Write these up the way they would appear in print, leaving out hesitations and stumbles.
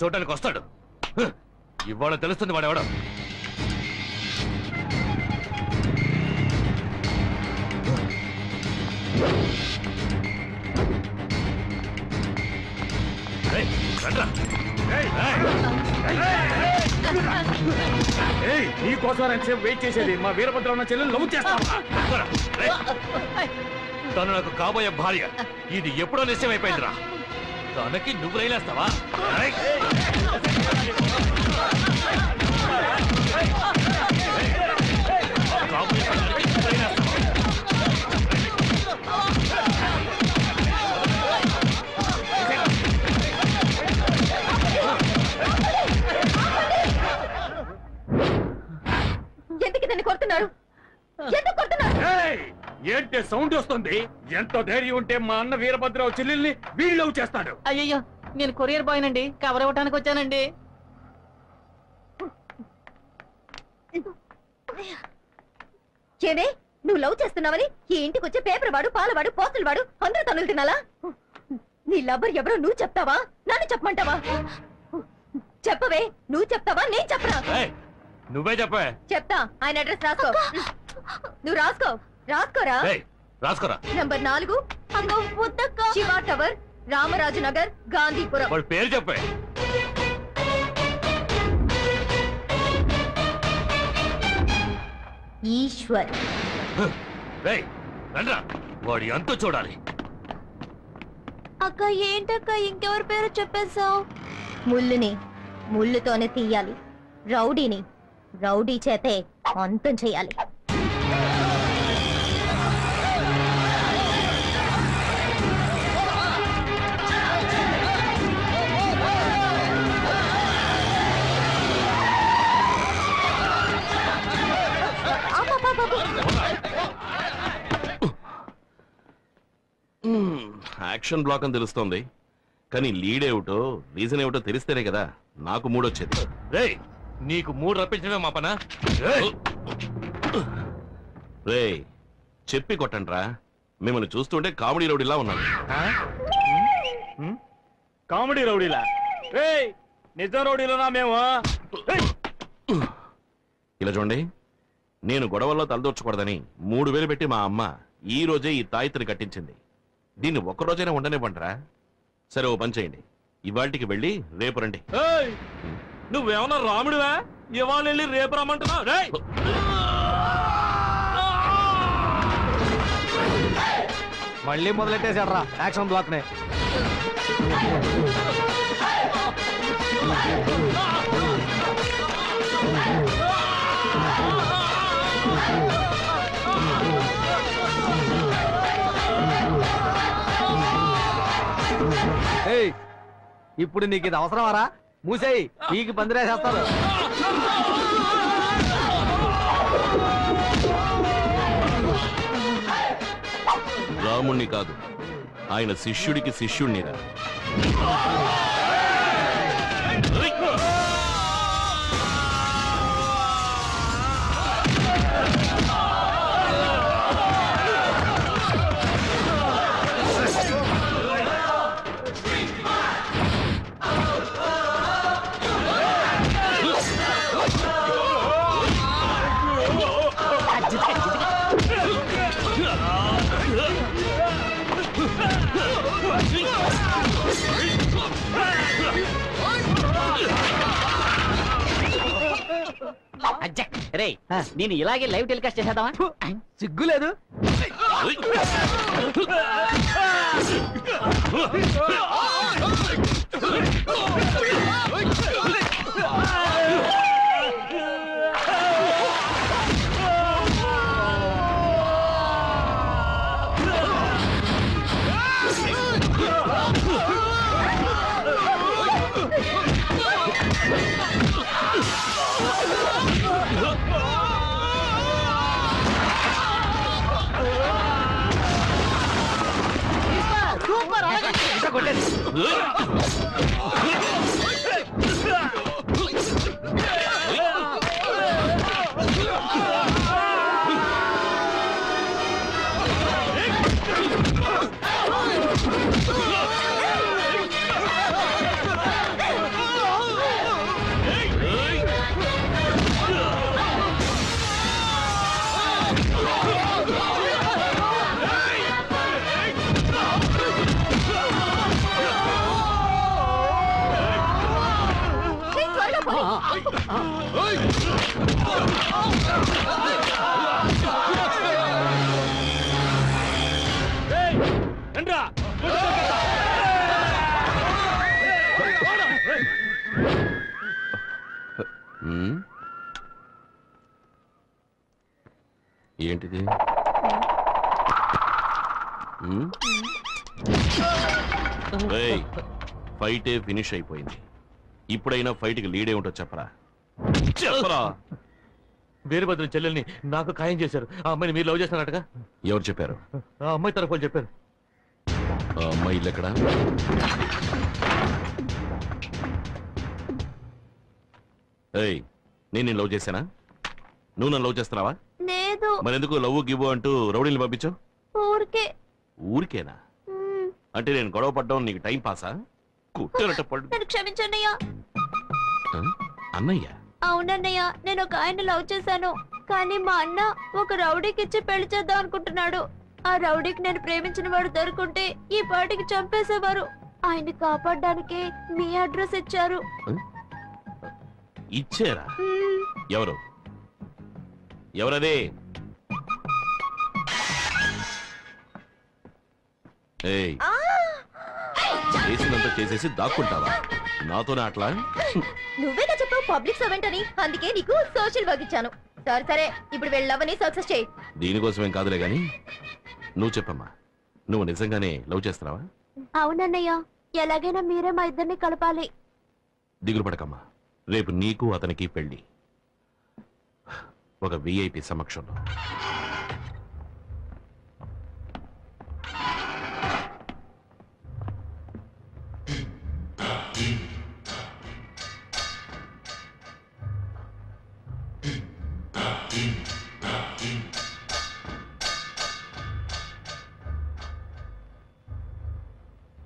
చూడటానికి వస్తాడు. ఇవాళ తెలుస్తుంది వాడెవడం. నీకోసం ఎంతసేపు వెయిట్ చేసేది? మా వీరభద్ర ఉన్న చెల్లెలు లవ్ చేస్తావా? తను నాకు కాబోయే భార్య. ఇది ఎప్పుడో నిశ్చయం అయిపోయిందిరా. తనకి నువ్వు రైలేస్తావా? ఎందుకు ఇతన్ని కొడుతున్నారు? ఎందుకు కొడుతున్నారు? ఏంటి సౌండ్ వస్తుంది? ఎంత ధైర్యం ఉంటే మా అన్న వీరభద్రరావు చెల్లెల్ని వీళ్ళు లవ్ చేస్తాడు? అయ్యయ్యో, నేను కొరియర్ బాయ్ నండి, కవర్ ఇవ్వడానికి వచ్చానండి. ఏమే, నువ్వు లవ్ చేస్తున్నావని ఈ ఇంటికి వచ్చే పేపర్ వాడు, పాలవాడు, పోస్టులు వాడు అందరూ తనులు తినాలా? నీ లవ్వర్ ఎవరో నువ్వు చెప్తావా, నన్ను చెప్పమంటావా? చెప్పవే, నువ్వు చెప్తావా, నేను చెప్పరా? నువ్వే చెప్పే. చెప్తా. ఆయన అడ్రస్ రాసుకో. నువ్వు రాసుకో. రాసుకోరా. రాసుకోరా. Number 4 Shiva tower, Ramaraju Nagar, Gandhipuram. వాడి పేరు చెప్పే. ఈశ్వర్. వాడి అంతా చూడాలి. అక్క ఏంటక్క ఇంకెవరి పేరు చెప్పేశావు? ముళ్ళుని ముళ్ళుతోనే తీయాలి, రౌడీని రౌడీ చేతే అంతం చేయాలి. యాక్షన్ బ్లాక్ అని తెలుస్తోంది, కానీ లీడ్ ఏమిటో రీజన్ ఏమిటో తెలిస్తేనే కదా నాకు మూడొచ్చేది. రేయ్, నీకు మూడు రప్పించడమే మా పనా? రేయ్, చెప్పి కొట్టండ్రా. మిమ్మల్ని చూస్తుంటే కామెడీ రౌడీలా ఉన్నాను. కామెడీ రౌడీలా? నిజం రౌడీలోనా మేము? ఇలా చూడండి, నేను గొడవల్లో తలదూర్చకూడదని 3000 పెట్టి మా అమ్మ ఈ రోజే ఈ తాయితని కట్టించింది. దీన్ని ఒక్కరోజైనా ఉండనివ్వంటరా? సరే, ఓ పని చేయండి, ఇవాళకి వెళ్ళి రేపు రండి. నువ్వేమన్నా రాముడివా? ఇవాళ వెళ్ళి రేపు రమ్మంటున్నావు? మళ్ళీ మొదలెట్టేశాడ్రా యాక్షన్ బ్లాక్ నే. ఇప్పుడు నీకు ఇది అవసరమారా? మూసేయి, నీకు పందిరేసేస్తారు. రాముణ్ణి కాదు, ఆయన శిష్యుడికి శిష్యుణ్ణిరా. రే, నేను ఇలాగే లైవ్ టెలికాస్ట్ చేసేద్దామా? సిగ్గులేదు. రండ్రా. ఏంటిది? ఫైటే ఫినిష్ అయిపోయింది. ఇప్పుడైనా ఫైట్ కి లీడ్ ఏమిటో చెప్పరా. చెప్పరా. వీరభద్రం చెల్లెల్ని నాకు ఖాయం చేశారు. ఆ అమ్మాయిని మీరు లవ్ చేస్తున్నారటగా. ఎవరు చెప్పారు? ఆ అమ్మాయి తరఫు వాళ్ళు చెప్పారు. ఆ అమ్మాయి ఇల్లు ఎక్కడా? ఏయ్, నేను లవ్ చేశానా? నువ్వు నన్ను లవ్ చేస్తున్నావా? లేదు. మరెందుకు లవ్ గివ్వు అంటూ రౌడీని పంపించావు? ఊరికే. ఊరికేనా? అంటే నేను గొడవ పడ్డం నీకు టైం పాసా? కుట్టేనట్టు పడు. నన్ను క్షమించన్నయ్యా. అన్నయ్య? అవునన్నయ్య, నేను ఒక ఆయన లవ్ చేశాను. కానీ మా అన్న ఒక రౌడీకి ఇచ్చి పెళ్లి చేద్దాం అనుకుంటున్నాడు. ఆ రౌడీకి నేను ప్రేమించిన వాడు దొరుకుంటే ఈ పాటికి చంపేసేవారు. ఆయన్ని కాపాడడానికి మీ అడ్రస్ ఇచ్చారు. ఇచ్చారా? ఎవరు? ఎవరదే? ఏయ్, చేసినంత చేసేసి దాక్కుంటావా? నాతోనే అట్లా? నువ్వేగా చెప్పావు పబ్లిక్ సర్వెంట్ అని, అందుకే నీకు సోషల్ వర్క్ ఇచ్చాను. సరే సరే, ఇప్పుడు వెళ్ళవని సక్సెస్ చేయి. దీనికోసమేం కాదులే గాని నువ్వు చెప్పమ్మా, నువ్వు నిజంగానే లవ్ చేస్తున్నావా? అవునన్నయ్య, ఎలాగైనా మీరే మా ఇద్దరిని కలపాలి. దిగులు పడకమ్మా, రేపు నీకు అతనికి పెళ్లి. ఒక విఐపి సమక్షంలో.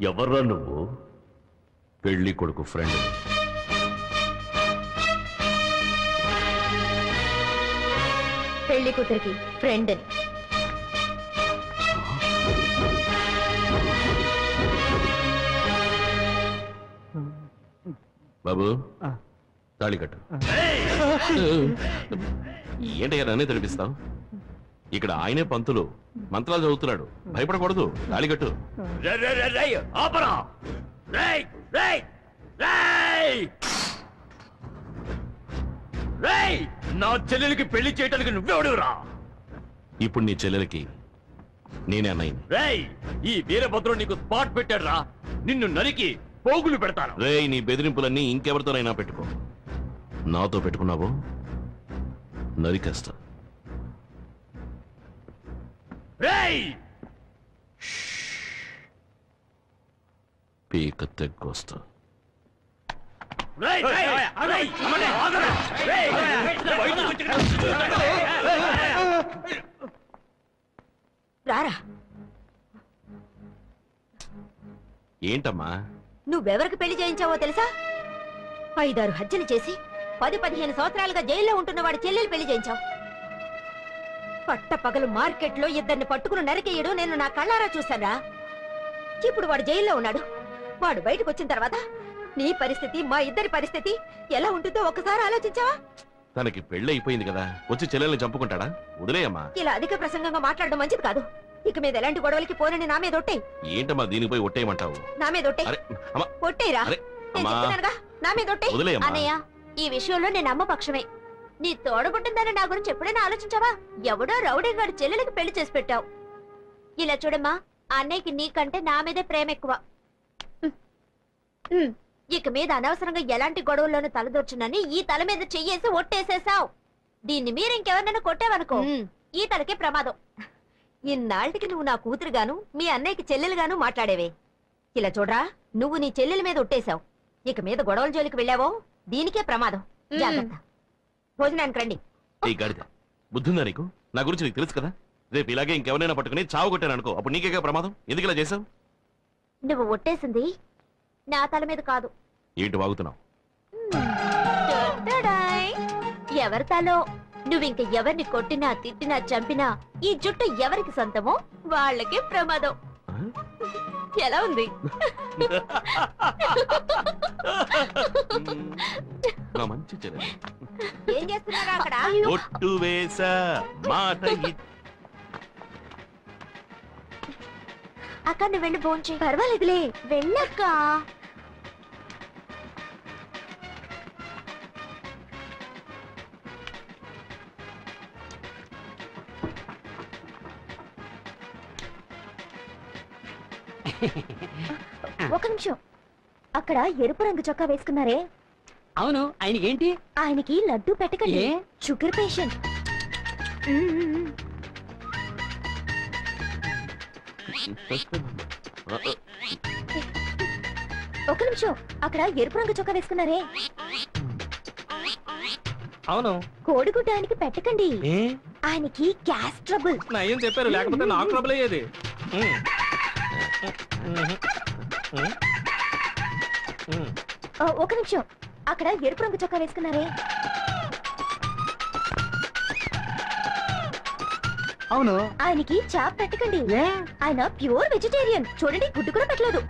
ఎవర్రా నువ్వు? పెళ్లి కొడుకు ఫ్రెండ్. పెళ్లి కూతురికి ఫ్రెండ్ అని. బాబు, తాళి కట్టు. ఏంటయ్యా నన్నే తెలిపిస్తావు? ఇక్కడ ఆయనే పంతులు, మంత్రాలు చదువుతున్నాడు. భయపడకూడదు. తాళి కట్టు. నా చెల్లెలికి పెళ్లి చేయడానికి నువ్వెవడురా? ఇప్పుడు నీ చెల్లెలకి నేనే అన్నయ్యని. రేయ్, ఈ వీరభద్రం నీకు స్పాట్ పెట్టాడు రా. నిన్ను నరికి పోగులు పెడతాను. రేయ్, నీ బెదిరింపులన్నీ ఇంకెవరితోనైనా పెట్టుకో. నాతో పెట్టుకున్నావో నరికేస్తా. రేయ్, పీక తెగ్గొస్తా. రారా. ఏంటమ్మా? నువ్వెవరికి పెళ్లి చేయించావో తెలుసా? 5-6 హత్యలు చేసి 10-15 సంవత్సరాలుగా జైల్లో ఉంటున్న వాడి చెల్లెలు పెళ్లి చేయించావు. పట్టపగలు మార్కెట్లో ఇద్దరిని పట్టుకుని నరికేయడం నేను నా కళ్ళారా చూశానా. ఇప్పుడు వాడు జైల్లో ఉన్నాడు. వాడు బయటకు వచ్చిన తర్వాత నీ పరిస్థితి, మా ఇద్దరి పరిస్థితి ఎలా ఉంటుందో ఒకసారి ఆలోచించావా? తనకి పెళ్లి అయిపోయింది కదా, వచ్చి చెల్లెల్ని చంపుకుంటాడా? వదిలేయమ్మా. ఇలా అధిక ప్రసంగంగా మాట్లాడడం మంచిది కాదు. ఇక మీద ఎలాంటి గొడవలకి పోనని నా మీద ఒట్టేయ్. ఏంటమ్మా దీనిపై ఒట్టేయమంటావు? నా మీద ఒట్టేయ్. అరే అమ్మా, ఒట్టేయరా. అరే నేను అమ్మా, చెప్తున్నానుగా, నా మీద ఒట్టేయ్. వదిలేయమ్మా. అన్నయ్య, ఈ విషయంలో నేను అమ్మ పక్షమే. నీ తోడబుట్టిందని నా గురించి ఎప్పుడైనా ఆలోచించావా? ఎవడో రౌడీ గారి చెల్లెలకి పెళ్లి చేసి పెట్టావు. ఇలా చూడమ్మా, అన్నయ్యకి నీకంటే నా మీదే ప్రేమ ఎక్కువ. ఇక మీద అనవసరంగా ఎలాంటి గొడవల్లోనూ తలదొచ్చునని ఈ తల మీద చెయ్యేసి ఒట్టేసేసావు. దీన్ని మీరు ఇంకెవరినైనా కొట్టావనుకో, ఈ తలకే ప్రమాదం. ఇన్నాళ్ళకి నువ్వు నా కూతురుగాను, మీ అన్నయ్యకి చెల్లెలుగాను మాట్లాడేవే. ఇలా చూడరా, నువ్వు నీ చెల్లెల మీద ఒట్టేశావు. ఇక మీద గొడవల జోలికి వెళ్ళావో దీనికే ప్రమాదం. జాగ్రత్త. భోజనానికి రండి. ఈ గాడిద బుద్ధుందా నీకు? నా గురించి నీకు తెలుసు కదా. రేపు ఇలాగే ఇంకెవరైనా పట్టుకుని చావు కొట్టాను అనుకో, అప్పుడు నీకేగా ప్రమాదం. ఎందుకు ఇలా చేసావు? నువ్వు ఒట్టేసింది నా తల మీద కాదు. ఏంటి వాగుతున్నావు? ఎవరి తలో. నువ్వింక ఎవరిని కొట్టినా, తిట్టినా, చంపినా ఈ జుట్టు ఎవరికి సొంతమో వాళ్ళకే ప్రమాదం. ఎలా ఉంది? నా మంచి చెల్లెలు. ఏం చేస్తున్నారా అక్కడ? ఒట్టు వేసా మాట అక్క నువ్వు వెళ్ళి భోంచే. పర్వాలేదులే వెళ్ళక్క. ఒక నిమిషం, అక్కడ ఎరుపు రంగు చొక్కా వేసుకున్నారే, అవును, ఆయనకి ఏంటి? ఆయనకి లడ్డు పెట్టకండి, ఏ? Sugar patient. ఒక నిమిషం, అక్కడ ఎరుపు రంగు చొక్కా వేసుకున్నారే, అవును, కోడిగుడ్డ ఆయనకి పెట్టకండి, ఆయనకి గ్యాస్ ట్రబుల్. ఏం చెప్పారు, లేకపోతే నాకు ట్రబుల్ అయ్యేది. ఒక నిమిషం, అక్కడ ఎరుపు రంగు చొక్కా వేసుకున్నారే, అవును, ఆయనకి చాప్ పెట్టకండి, ఆయన ప్యూర్ వెజిటేరియన్. చూడండి, గుడ్డు కూడా పెట్టలేదు.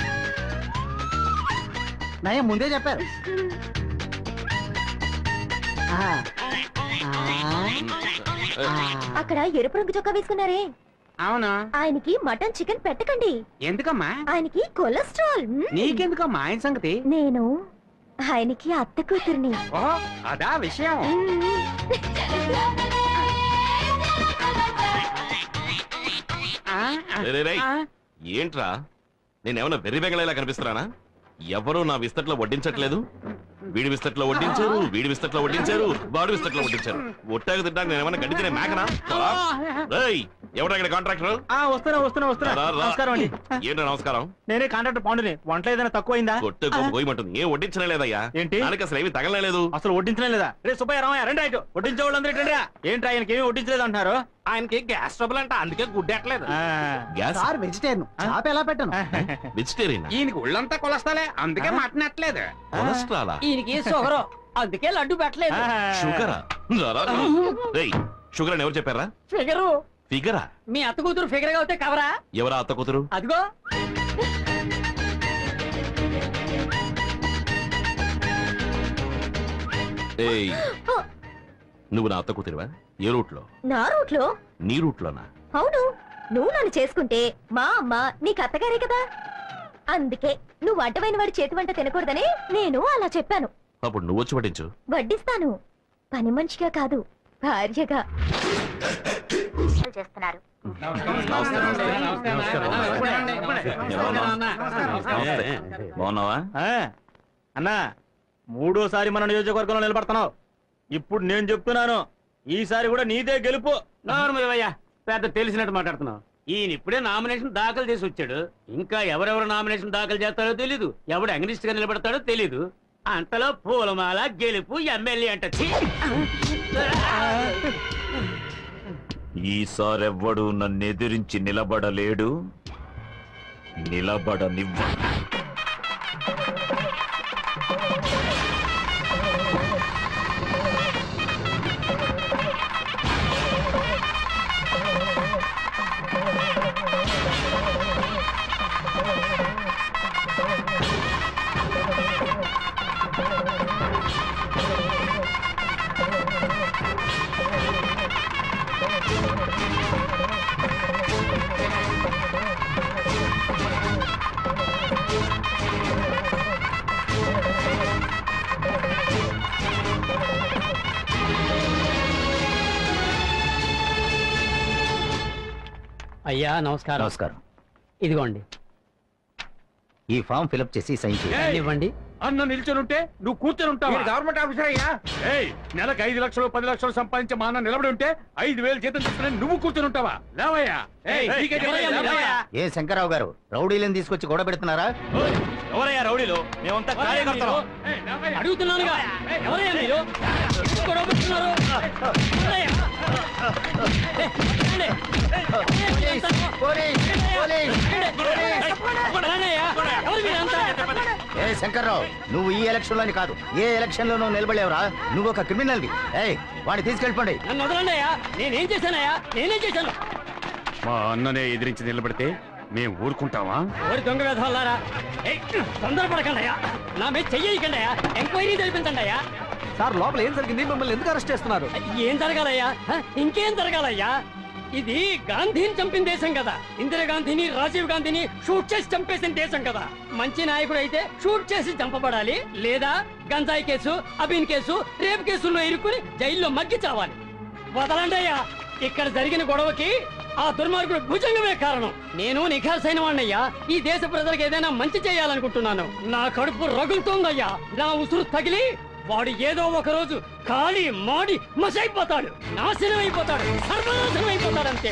నయం ముందే చెప్పారు. అక్కడ ఎరుపు రంగు చొక్కా వేసుకున్నారే, అవునా? ఆయనకి మటన్ చికెన్ పెట్టకండి, ఎందుకమ్మా? ఆయనకి కొలెస్ట్రాల్. నీకెందుకమ్మా ఆయన సంగతి? నేను ఆయనకి అత్త కూతుర్ని. ఓహో, అదా విషయం. ఏంట్రా, నేనేమన్నా వెర్రి బెగలేలా కనిపిస్తున్నానా? ఎవరు నా విస్తట్లో వడ్డించట్లేదు. వీడి విస్తట్లో వడ్డించారు, వీడి విస్తట్లో వడ్డించారు, వాడి విస్తట్లో వడ్డించారు. ఒట్టాకు తింటాక నేనేమన్నా గడ్డి తినే మేకనా? ఎవరా ఇక్కడ కాంట్రాక్టర్? వస్తున్నా. నమస్కారం అండి. ఏంటో నమస్కారం. నేనే కాంట్రాక్టర్ పాండుని. వంట ఏదైనా తక్కువైందా? కొట్టే పోయమంటుంది. ఏం వడ్డించనే లేదయ్యా. ఏంటి? దానికి అసలు ఏమి తగలలేదు. అసలు వడ్డించడం లేదా? రే సుబ్బయ్య, రామయ్య, రండి రైట్. వడ్డించే వాళ్ళందరూ ఏంట్రా? ఏంట్రా ఆయనకి ఏమి వడ్డించలేదు అంటున్నారు? ఆయనకి గ్యాస్ ట్రబుల్ అంట, అందుకే గుడ్డెట్లేదు. గ్యాస్ వెజిటేరియన్ చాప ఎలా పెట్టను? వెజిటేరియన్. ఈయనకి ఒళ్ళంతా కొలస్తాలే, అందుకే మాట్లాడట్లేదు. కొలెస్ట్రాలా? ఈయనకి షుగర్, అందుకే లడ్డు పెట్టలేదు. షుగరా? షుగర్ అని ఎవరు చెప్పారా? ఫిగరు. ఫిగరా? మీ అత్త కూతురు ఫిగర్ గా అవుతే కవరా? ఎవరా అత్త కూతురు? అదిగో. ఏయ్, నువ్వు నా అత్త కూతురువా? ఏ రూట్ లో? నా రూట్ లో. నీ రూట్ లోనా? అవును, నువ్వు నన్ను చేసుకుంటే మా అమ్మ నీకు అత్తగారే కదా, అందుకే నువ్వు అడ్డమైన వాడి చేతి వంట తినకూడదని నేను అలా చెప్పాను. అప్పుడు నువ్వు వచ్చి పట్టించు. వడ్డిస్తాను, పని మనిషిగా కాదు, భార్యగా. చేస్తున్నారు. బాగున్నావా అన్నా? మూడోసారి మన నియోజకవర్గంలో నిలబడుతున్నావు. ఇప్పుడు నేను చెప్తున్నాను, ఈసారి కూడా నీదే గెలుపు. నార్మల్వయ్యా, పెద్ద తెలిసినట్టు మాట్లాడుతున్నావు. ఈయన ఇప్పుడే నామినేషన్ దాఖలు చేసి వచ్చాడు. ఇంకా ఎవరెవరు నామినేషన్ దాఖలు చేస్తారో తెలీదు, ఎవడు అగ్నిస్ట్ గా నిలబడతాడో తెలీదు. అంతలో పూలమాల గెలుపు ఎమ్మెల్యే అంట. ఈసారెవ్వడు నన్నెదిరించి నిలబడలేడు, నిలబడనివ్వ. అయ్యా నమస్కారం. నమస్కారం. ఇదిగోండి, ఈ ఫామ్ ఫిలప్ చేసి సైన్ చేయండి. ఇవ్వండి. అన్న నిల్చొని నువ్వు కూర్చొని ఉంటావు. గవర్నమెంట్ ఆఫీసర్ అయ్యా. నెలకు 5 లక్షలు 10 లక్షలు సంపాదించి మా అన్న నిలబడి ఉంటే 5,000 జీతం తీసుకుని నువ్వు కూర్చొని ఉంటావా? లేవయ్యా. ఏ శంకర్రావు గారు, రౌడీలను తీసుకొచ్చి గొడవ పెడుతున్నారా? ఎవరయ్యా రౌడీలు? మేమంతా కార్యకర్తలు. అడుగుతున్నానుగా, ఎవరయ్యా మీరు? గొడవ పెడుతున్నారు? ఏ శంకర్రావు, నువ్వు ఈ ఎలక్షన్ లోని కాదు, ఏ ఎలక్షన్ లోనూ నిలబడలేవురా. నువ్వు ఒక క్రిమినల్. వాడిని తీసుకెళ్ళిపోండి. నన్ను వదలండి అయ్యా. నేనేం చేశానయ్యా? నేనేం చేశాను? మా అన్ననే ఎదిరించి నిలబడితే మేము ఊరుకుంటావా? ఓరి దొంగ వేధవాళ్ళారా, తొందరపడకండి అయ్యా. నా మీద చెయ్యకండి అయ్యా. ఎంక్వైరీ జరిపించండి అయ్యా. సార్ లోపల ఏం జరిగింది? మిమ్మల్ని ఎందుకు అరెస్ట్ చేస్తున్నారు? ఏం జరగాలయ్యా? ఇంకేం జరగాలయ్యా? ఇది గాంధీని చంపిన దేశం కదా. ఇందిరాగాంధీని, రాజీవ్ గాంధీని షూట్ చేసి చంపేసిన దేశం కదా. మంచి నాయకుడు అయితే షూట్ చేసి చంపబడాలి, లేదా గంజాయి కేసు, అబీన్ కేసు, రేప్ కేసుల్లో ఇరుక్కుని జైల్లో మగ్గి చావాలి. వదలండి అయ్యా. ఇక్కడ జరిగిన గొడవకి ఆ దుర్మార్గుడు భుజంగమే కారణం. నేను నిఖార్సైన వాణ్ణయ్యా. ఈ దేశ ప్రజలకు ఏదైనా మంచి చేయాలనుకుంటున్నాను. నా కడుపు రగులుతోందయ్యా. నా ఉసురు తగిలి వాడు ఏదో ఒక రోజు కాలి మాడి మసైపోతాడు, నాశనం అయిపోతాడు, సర్వనాశనం అయిపోతాడు అంతే.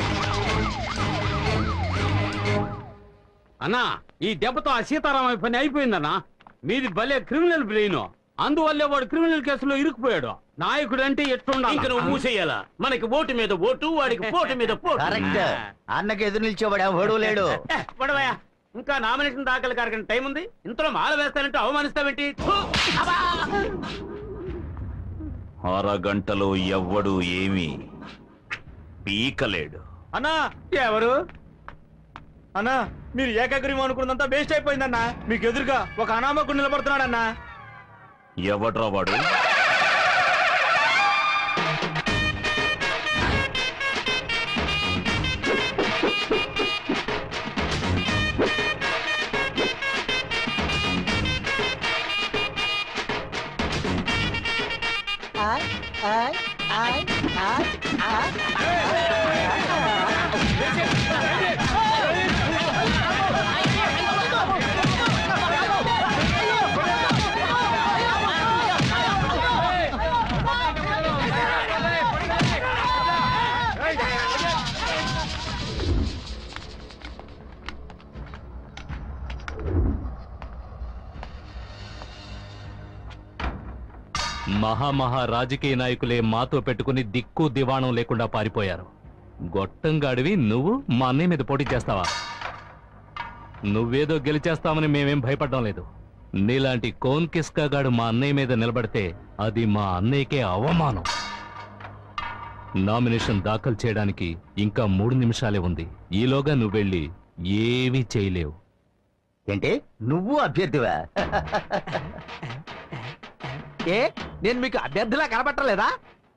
అన్నా, ఈ దెబ్బతో ఆ సీతారామ పని అయిపోయిందన్నా. మీది భలే క్రిమినల్ బ్రెయిన్. అందువల్లే వాడు క్రిమినల్ కేసులో ఇరుక్కుపోయాడు. నాయకుడు అంటే ఎట్లుండాలి? ఇంక నువ్వు మూసేయాలా? మనకి ఓటు మీద ఓటు, వాడికి పోటు మీద పోటు. కరెక్ట్. అన్నకి ఎదురు నిలిచేవాడు ఎవడూ లేడు. పడవయ్యా, ఇంకా నామినేషన్ దాఖలు కారకని టైం ఉంది. ఇంతలో మాల వేస్తానంటే అవమానిస్తావేంటి? అరగంటలో ఎవ్వడు ఏమీ పీకలేడు. అన్నా, ఎవరు? అన్నా, మీరు ఏకాగ్రీవం అనుకున్నంత వేస్ట్ అయిపోయిందన్నా. మీకు ఎదురుగా ఒక అనామకుడు నిలబడుతున్నాడన్నా. ఎవడ్రా వాడు? మహా రాజకీయ నాయకులే మాతో పెట్టుకుని దిక్కు దివాణం లేకుండా పారిపోయారు. గొట్టంగాడివి నువ్వు మా అన్నయ్య మీద పోటీ చేస్తావా? నువ్వేదో గెలిచేస్తామని మేమేం భయపడడం లేదు. నీలాంటి కోన్ కిస్కాగాడు మా అన్నయ్య మీద నిలబడితే అది మా అన్నయ్యకే అవమానం. నామినేషన్ దాఖలు చేయడానికి ఇంకా 3 నిమిషాలే ఉంది. ఈలోగా నువ్వెళ్ళి ఏమీ చేయలేవు. ఏంటి నువ్వు అభ్యర్థివా? ఏ నేను మీకు అభ్యర్థిలా కనబట్టలేదా?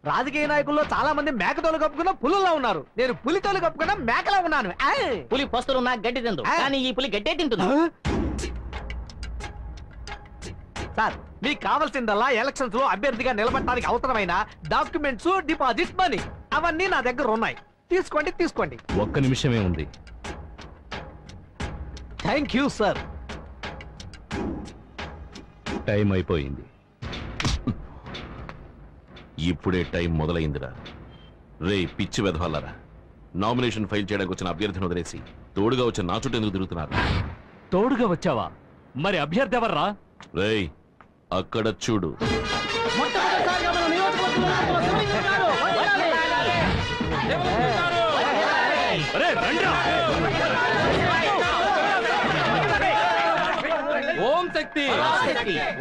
రాజకీయ నాయకుల్లో చాలా మంది మేకతోలు కప్పుకున్న పులుల్లో ఉన్నారు. నేను పులితోలు కప్పుకున్న మేకలా ఉన్నాను. పులి పస్తులున్నా గడ్డి తిందు, కానీ ఈ పులి గడ్డే తింటుంది. సార్, మీకు కావాల్సిందల్లా ఎలక్షన్స్ లో అభ్యర్థిగా నిలబడటానికి అవసరమైన డాక్యుమెంట్స్, డిపాజిట్ మనీ అవన్నీ నా దగ్గర ఉన్నాయి. తీసుకోండి. ఒక్క నిమిషమే ఉంది. Thank you sir. టైం అయిపోయింది. ఇప్పుడే టైం మొదలైందిరా. రే పిచ్చి వెధవాలరా, నామినేషన్ ఫైల్ చేయడానికి వచ్చిన అభ్యర్థిని వదిలేసి తోడుగా వచ్చిన నా చుట్టూ ఎందుకు తిరుగుతున్నారు? తోడుగా వచ్చావా? మరి అభ్యర్థి ఎవర్రా? రేయ్ అక్కడ చూడు. ఓం శక్తి,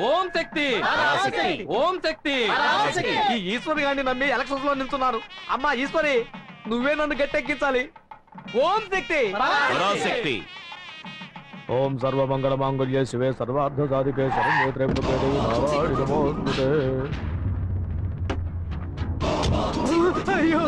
ఓం శక్తి, ఓం శక్తి. ఈ ఈశ్వరి గారిని నమ్మి ఎలక్షన్స్ లో నిల్చున్నాను. అమ్మా ఈశ్వరి, నువ్వే నన్ను గట్టెక్కించాలి. ఓం శక్తి. పరాశక్తి. ఓం సర్వమంగళ మాంగళ్యే శివే సర్వార్థ సాధికే శరణ్యే నారాయణ నమోస్తుతే. అయ్యో,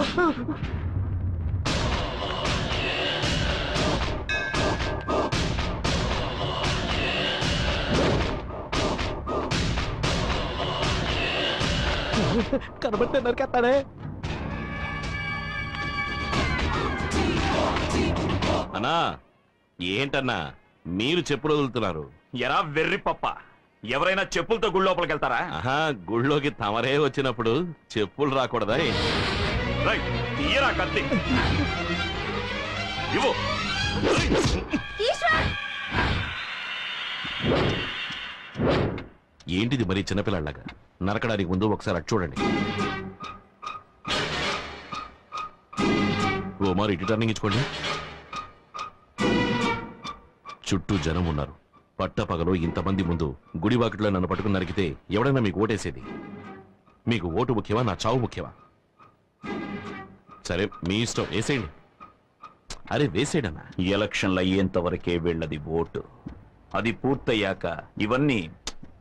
కనబడితే నరికేస్తాడే. అన్నా ఏంటన్నా మీరు చెప్పులు వదులుతున్నారు? ఎరా వెర్రి పప్ప, ఎవరైనా చెప్పులతో గుడి లోపలికి వెళ్తారా? ఆహా, గుళ్ళోకి తమరే వచ్చినప్పుడు చెప్పులు రాకూడదా? రైట్, తీయరా కత్తి. ఇవ్వు. ఏంటిది మరి చిన్నపిల్లలాగా? నరకడానికి ముందు ఒకసారి అటు చూడండి. ఓ మరి ఇటు టర్నింగ్ ఇచ్చుకోండి. చుట్టూ జనం ఉన్నారు. పట్టపగలు ఇంతమంది ముందు గుడివాకిట్లో నన్ను పట్టుకుని నరికితే ఎవడైనా మీకు ఓటేసేది? మీకు ఓటు ముఖ్యమా, నా చావు ముఖ్యమా? సరే మీ ఇష్టం, వేసేయండి. అరే వేసేయడన్నా. ఎలక్షన్లు అయ్యేంత వరకే వీళ్ళది ఓటు. అది పూర్తయ్యాక ఇవన్నీ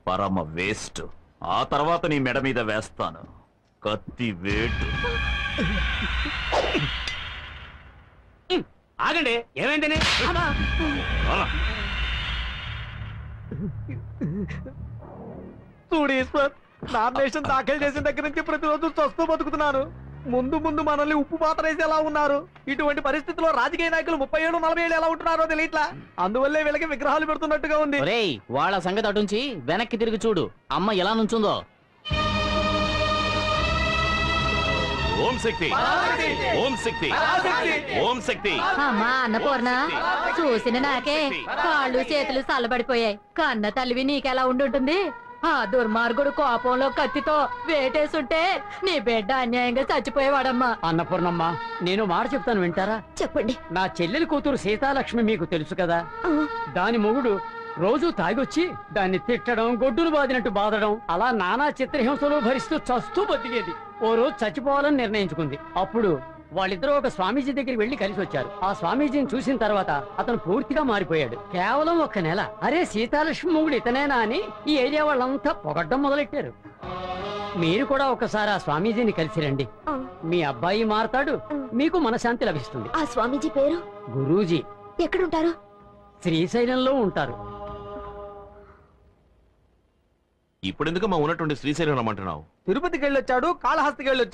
పరమ వేస్ట్. ఆ తర్వాత నీ మెడ మీద వేస్తాను కత్తి వేటు. ఆగండి, ఏమైందని? అలా. చూడు ఈశ్వర్, నామినేషన్ దాఖలు చేసిన దగ్గర నుంచి ప్రతిరోజు చస్తూ బతుకుతున్నాను. ముందు ముందు మనల్ని ఉప్పు పాత్ర వేసి ఎలా ఉన్నారు, ఇటువంటి పరిస్థితుల్లో రాజకీయ నాయకులు 30 ఏళ్ళు 40 ఏళ్ళు ఎలా ఉంటున్నారో తెలియట్లా. అందువల్లే వీళ్ళకి విగ్రహాలు పెడుతున్నట్టుగా ఉంది. ఒరేయ్, వాళ్ళ సంగతి అటుంచి వెనక్కి తిరిగి చూడు, అమ్మ ఎలా నుంచుందో. ఓం శక్తి, ఓం శక్తి, ఓం శక్తి. అమ్మా అన్నపూర్ణ, చూసిన నాకే కాళ్ళు చేతులు చల్లబడిపోయాయి. కన్న తల్లివి నీకెలా ఉండుంటుంది? ఆ దుర్మార్గుడు కోపంలో కత్తితో వేటేసుంటే నీ బిడ్డ అన్యాయంగా చచ్చిపోయేవాడమ్మా. అన్నపూర్ణమ్మ, నేను మాట చెప్తాను, వింటారా? చెప్పండి. నా చెల్లెలి కూతురు సీతాలక్ష్మి మీకు తెలుసు కదా. దాని మొగుడు రోజు తాగొచ్చి దాన్ని తిట్టడం, గొడ్డును బాదినట్టు బాధడం, అలా నానా చిత్రహింసలు భరిస్తూ చస్తూ బతికేది. ఓ రోజు చచ్చిపోవాలని నిర్ణయించుకుంది. అప్పుడు వాళ్ళిద్దరూ ఒక స్వామీజీ దగ్గరికి వెళ్లి కలిసి వచ్చారు. ఆ స్వామీజీని చూసిన తర్వాత అతను పూర్తిగా మారిపోయాడు. కేవలం 1 నెల. అరే, సీతాలక్ష్మి మొగుడు ఇతనేనా అని ఈ ఏరియా వాళ్ళంతా పొగడ్డం మొదలెట్టారు. మీరు కూడా ఒకసారి ఆ స్వామీజీని కలిసి రండి. మీ అబ్బాయి మారతాడు, మీకు మనశాంతి లభిస్తుంది. ఆ స్వామీజీ పేరు? గురూజీ. ఎక్కడుంటారు? శ్రీశైలంలో ఉంటారు. ఇప్పుడెందుకు మా ఉన్నటువంటి శ్రీశైలం రమ్మంటున్నావు? తిరుపతికి వెళ్ళొచ్చాడు, కాళహస్తికి వెళ్ళొచ్చాడు.